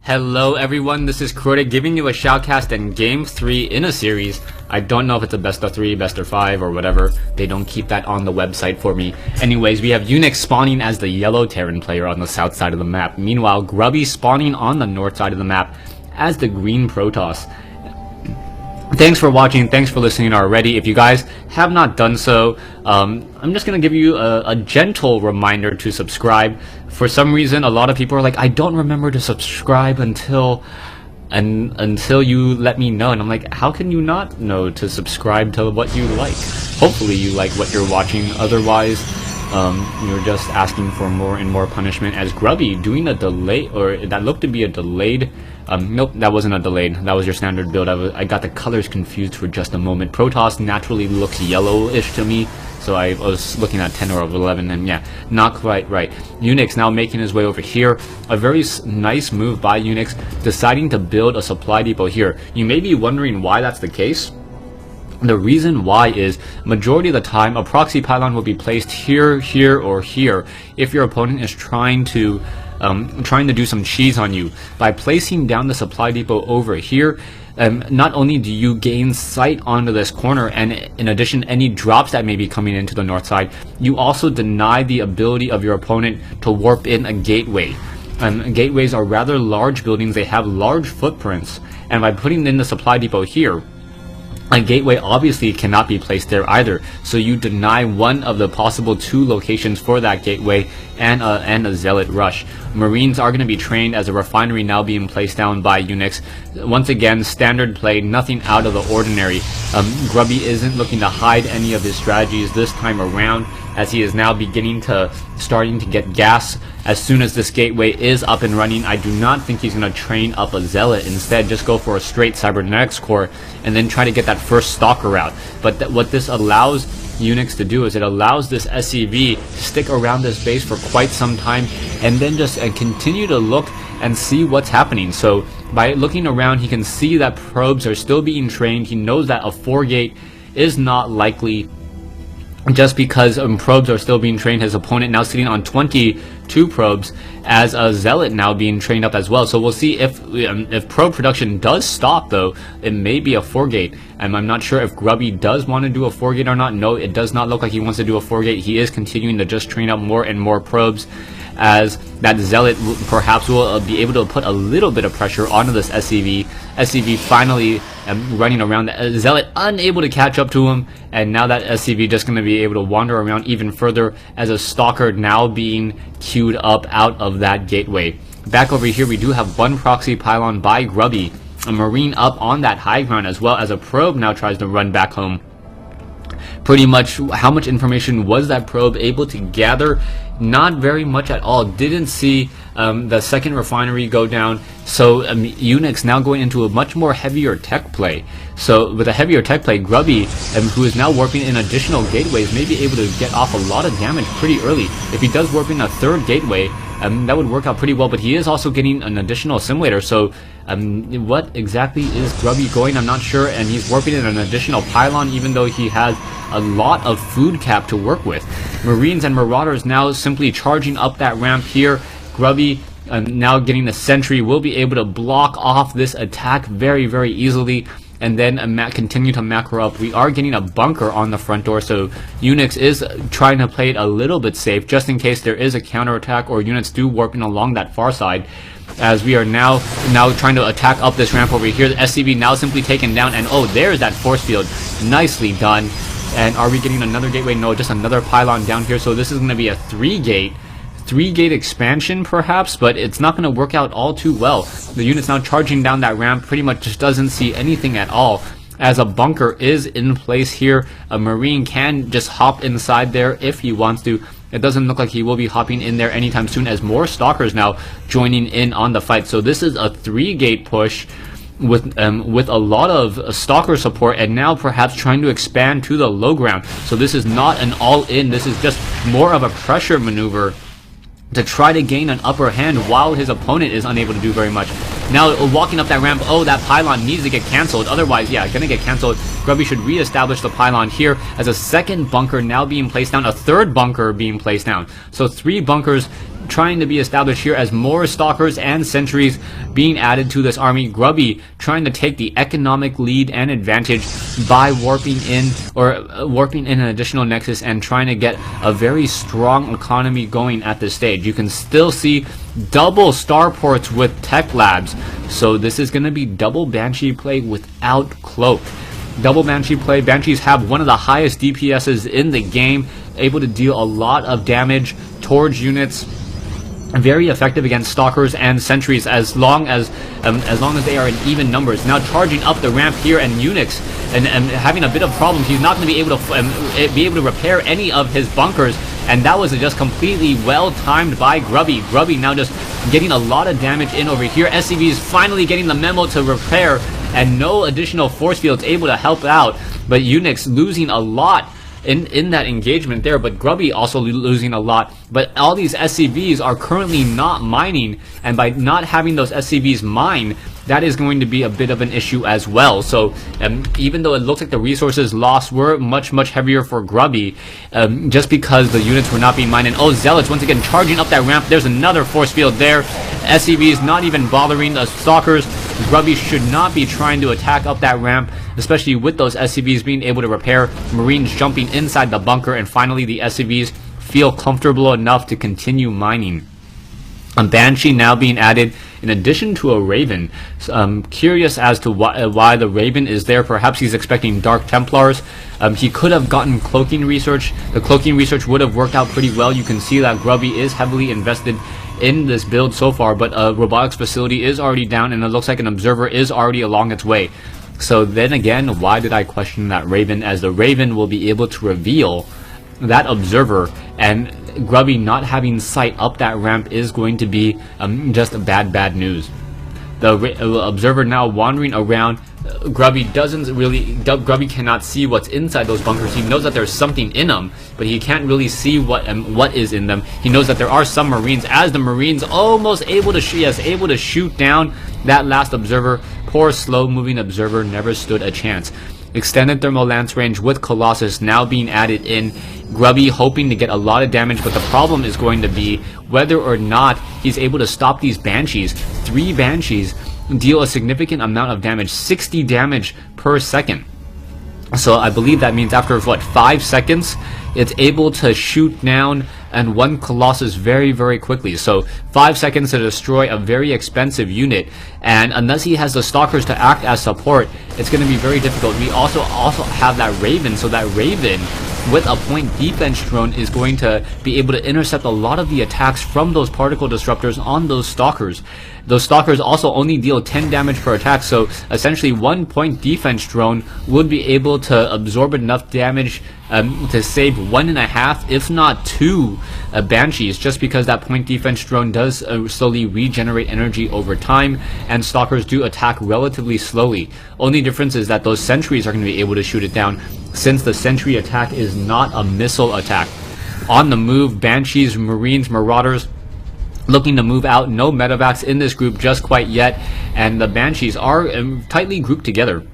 Hello everyone, this is Crota giving you a shoutcast in Game 3 in a series. I don't know if it's a best of 3, best of 5, or whatever. They don't keep that on the website for me. Anyways, we have Unix spawning as the yellow Terran player on the south side of the map. Meanwhile, Grubby spawning on the north side of the map as the green Protoss. Thanks for watching, thanks for listening already. If you guys have not done so, I'm just going to give you a gentle reminder to subscribe. For some reason, a lot of people are like, I don't remember to subscribe until you let me know. And I'm like, how can you not know to subscribe to what you like? Hopefully you like what you're watching, otherwise you're just asking for more and more punishment. As Grubby doing a delay, or that looked to be a delayed, nope, that wasn't a delayed, that was your standard build. I got the colors confused for just a moment. Protoss naturally looks yellowish to me, so I was looking at 10 or 11, and yeah, not quite right. Unix now making his way over here. A very nice move by Unix, deciding to build a supply depot here. You may be wondering why that's the case. The reason why is, majority of the time, a proxy pylon will be placed here, here, or here if your opponent is trying to do some cheese on you. By placing down the supply depot over here, not only do you gain sight onto this corner, and in addition, any drops that may be coming into the north side, you also deny the ability of your opponent to warp in a gateway. Gateways are rather large buildings, they have large footprints, and by putting in the supply depot here, a gateway obviously cannot be placed there either, so you deny one of the possible two locations for that gateway and a zealot rush. Marines are going to be trained as a refinery now being placed down by Unix. Once again, standard play, nothing out of the ordinary. Grubby isn't looking to hide any of his strategies this time around, as he is now starting to get gas. As soon as this gateway is up and running, I do not think he's going to train up a zealot. Instead, just go for a straight cybernetics core and then try to get that first stalker out. But what this allows Unix to do is it allows this SCV to stick around this base for quite some time and then just continue to look and see what's happening. So by looking around, he can see that probes are still being trained. He knows that a 4-gate is not likely. Just because probes are still being trained, his opponent now sitting on 22 probes as a zealot now being trained up as well. So we'll see if probe production does stop, though. It may be a 4-gate, and I'm not sure if Grubby does want to do a 4-gate or not. No, it does not look like he wants to do a 4-gate. He is continuing to just train up more and more probes, as that zealot perhaps will be able to put a little bit of pressure onto this SCV. SCV finally running around, the zealot unable to catch up to him, and now that SCV just going to be able to wander around even further as a stalker now being queued up out of that gateway. Back over here, we do have one proxy pylon by Grubby, a marine up on that high ground, as well as a probe now tries to run back home. Pretty much how much information was that probe able to gather? Not very much at all. Didn't see the second refinery go down, so Unix now going into a much more heavier tech play. So with a heavier tech play, Grubby, who is now warping in additional gateways, may be able to get off a lot of damage pretty early. If he does warp in a third gateway, that would work out pretty well, but he is also getting an additional assimilator, so what exactly is Grubby going? I'm not sure, and he's warping in an additional pylon even though he has a lot of food cap to work with. Marines and Marauders now simply charging up that ramp here. Grubby now getting the sentry will be able to block off this attack very, very easily, and then continue to macro up. We are getting a bunker on the front door, so Unix is trying to play it a little bit safe, just in case there is a counterattack or units do warp in along that far side. As we are now trying to attack up this ramp over here, the SCV now simply taken down, and oh, there's that force field. Nicely done. And are we getting another gateway? No, just another pylon down here, so this is going to be a 3-gate expansion perhaps, but it's not going to work out all too well. The unit's now charging down that ramp, pretty much just doesn't see anything at all, as a bunker is in place here. A marine can just hop inside there if he wants to. It doesn't look like he will be hopping in there anytime soon, as more stalkers now joining in on the fight. So this is a 3-gate push with a lot of stalker support, and now perhaps trying to expand to the low ground. So this is not an all-in, this is just more of a pressure maneuver to try to gain an upper hand while his opponent is unable to do very much. Now walking up that ramp, oh, that pylon needs to get cancelled, otherwise, yeah, gonna get cancelled. Grubby should re-establish the pylon here as a second bunker now being placed down, a third bunker being placed down. So 3 bunkers trying to be established here as more stalkers and sentries being added to this army. Grubby trying to take the economic lead and advantage by warping in an additional nexus and trying to get a very strong economy going at this stage. You can still see double starports with tech labs, so this is going to be double Banshee play without cloak. Double Banshee play. Banshees have one of the highest DPSs in the game, able to deal a lot of damage towards units. Very effective against stalkers and sentries as long as they are in even numbers. Now charging up the ramp here, and Unix and having a bit of problems. He's not going to be able to repair any of his bunkers, and that was just completely well timed by Grubby. Grubby now just getting a lot of damage in over here. SCV is finally getting the memo to repair, and no additional force fields able to help out. But Unix losing a lot in that engagement there, but Grubby also losing a lot. But all these SCVs are currently not mining, and by not having those SCVs mine, that is going to be a bit of an issue as well. So even though it looks like the resources lost were much heavier for Grubby, just because the units were not being mined. And oh, Zealots once again charging up that ramp. There's another force field there. SCVs not even bothering the stalkers. Grubby should not be trying to attack up that ramp, especially with those SCVs being able to repair. Marines jumping inside the bunker, and finally the SCVs feel comfortable enough to continue mining. A Banshee now being added in addition to a Raven. So I'm curious as to why the Raven is there. Perhaps he's expecting Dark Templars. He could have gotten cloaking research. The cloaking research would have worked out pretty well. You can see that Grubby is heavily invested in this build so far, but a robotics facility is already down, and it looks like an observer is already along its way. So then again, why did I question that Raven? As the Raven will be able to reveal that observer, and Grubby not having sight up that ramp is going to be just bad news. The observer now wandering around. Grubby Grubby cannot see what's inside those bunkers. He knows that there's something in them, but he can't really see what is in them. He knows that there are some Marines, as the Marines almost able to shoot down that last observer. Poor slow moving observer never stood a chance. Extended thermal lance range with Colossus now being added in. Grubby hoping to get a lot of damage, but the problem is going to be whether or not he's able to stop these Banshees. 3 Banshees deal a significant amount of damage, 60 damage per second. So I believe that means after 5 seconds, it's able to shoot down and 1 Colossus very quickly. So 5 seconds to destroy a very expensive unit, and unless he has the stalkers to act as support, it's going to be very difficult. We also have that Raven, so that Raven with a point defense drone is going to be able to intercept a lot of the attacks from those particle disruptors on those stalkers. Those stalkers also only deal 10 damage per attack, so essentially 1 point defense drone would be able to absorb enough damage to save 1.5, if not 2 Banshees, just because that point defense drone does slowly regenerate energy over time, and stalkers do attack relatively slowly. Only difference is that those sentries are going to be able to shoot it down, since the sentry attack is not a missile attack. On the move, Banshees, Marines, Marauders looking to move out. No medevacs in this group just quite yet, and the Banshees are tightly grouped together.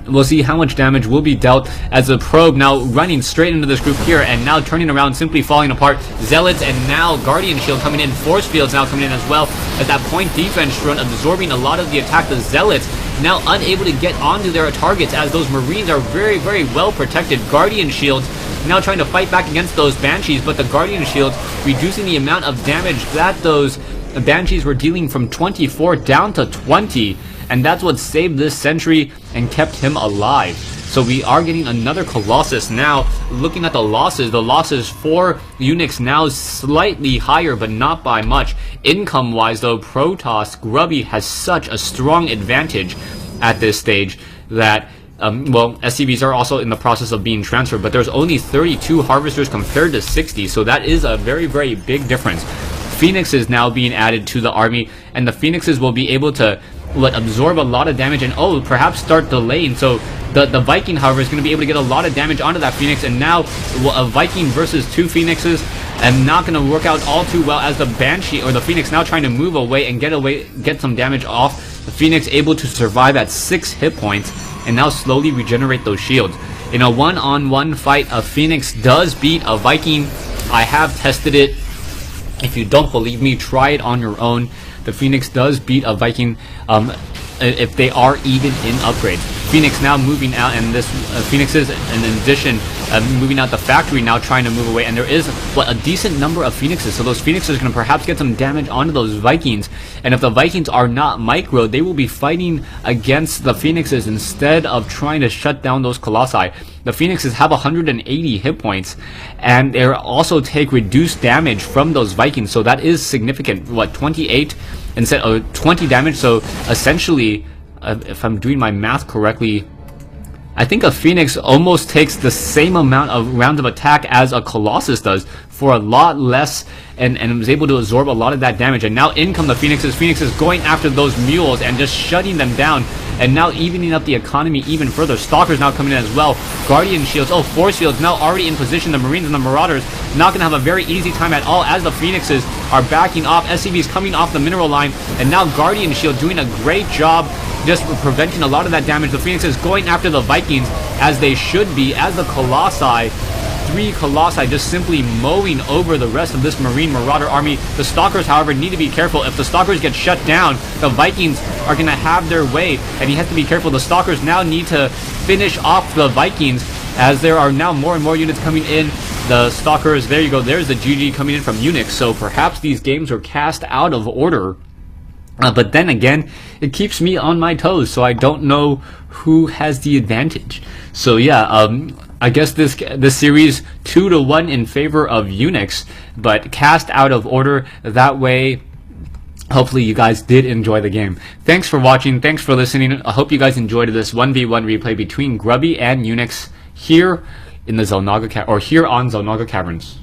We'll see how much damage will be dealt as the probe now running straight into this group here, and now turning around, simply falling apart. Zealots and now Guardian Shield coming in. Force Fields now coming in as well, as that point defense drone absorbing a lot of the attack. The Zealots now unable to get onto their targets, as those Marines are very well protected. Guardian Shields now trying to fight back against those Banshees, but the Guardian Shields reducing the amount of damage that those Banshees were dealing from 24 down to 20. And that's what saved this sentry and kept him alive. So we are getting another Colossus now. Looking at the losses for Unix now slightly higher, but not by much. Income-wise though, Protoss, Grubby has such a strong advantage at this stage that well, SCVs are also in the process of being transferred, but there's only 32 harvesters compared to 60, so that is a very big difference. Phoenix is now being added to the army, and the Phoenixes will be able to absorb a lot of damage and perhaps start delaying. So the Viking, however, is going to be able to get a lot of damage onto that Phoenix, and now a Viking versus 2 Phoenixes, and not going to work out all too well, as the Banshee or the Phoenix now trying to move away and get some damage off. The Phoenix able to survive at 6 hit points and now slowly regenerate those shields. In a one-on-one fight, a Phoenix does beat a Viking. I have tested it. If you don't believe me, try it on your own. The Phoenix does beat a Viking if they are even in upgrades. Phoenix now moving out, and this Phoenix is, in addition, moving out the factory now, trying to move away. And there is a decent number of Phoenixes, so those Phoenixes are going to perhaps get some damage onto those Vikings. And if the Vikings are not micro, they will be fighting against the Phoenixes instead of trying to shut down those Colossi. The Phoenixes have 180 hit points, and they also take reduced damage from those Vikings, so that is significant. What, 28 instead of 20 damage? So essentially, if I'm doing my math correctly, I think a Phoenix almost takes the same amount of rounds of attack as a Colossus does for a lot less, and was able to absorb a lot of that damage. And now in come the Phoenixes. Phoenixes going after those mules and just shutting them down, and now evening up the economy even further. Stalkers now coming in as well. Guardian shields, force fields now already in position. The Marines and the Marauders not going to have a very easy time at all as the Phoenixes are backing off. SCVs coming off the mineral line, and now Guardian shield doing a great job just preventing a lot of that damage. The Phoenixes going after the Vikings as they should be, as the Colossi, 3 Colossi just simply mowing over the rest of this Marine Marauder army. The Stalkers, however, need to be careful. If the Stalkers get shut down, the Vikings are going to have their way, and you have to be careful. The Stalkers now need to finish off the Vikings, as there are now more and more units coming in. The Stalkers, there you go, there's the GG coming in from Unix, so perhaps these games are cast out of order. But then again, it keeps me on my toes, so I don't know who has the advantage. So yeah, I guess this series 2-1 in favor of Unix, but cast out of order. That way, hopefully you guys did enjoy the game. Thanks for watching. Thanks for listening. I hope you guys enjoyed this 1v1 replay between Grubby and Unix here in the Xel'Naga or here on Xel'Naga Caverns.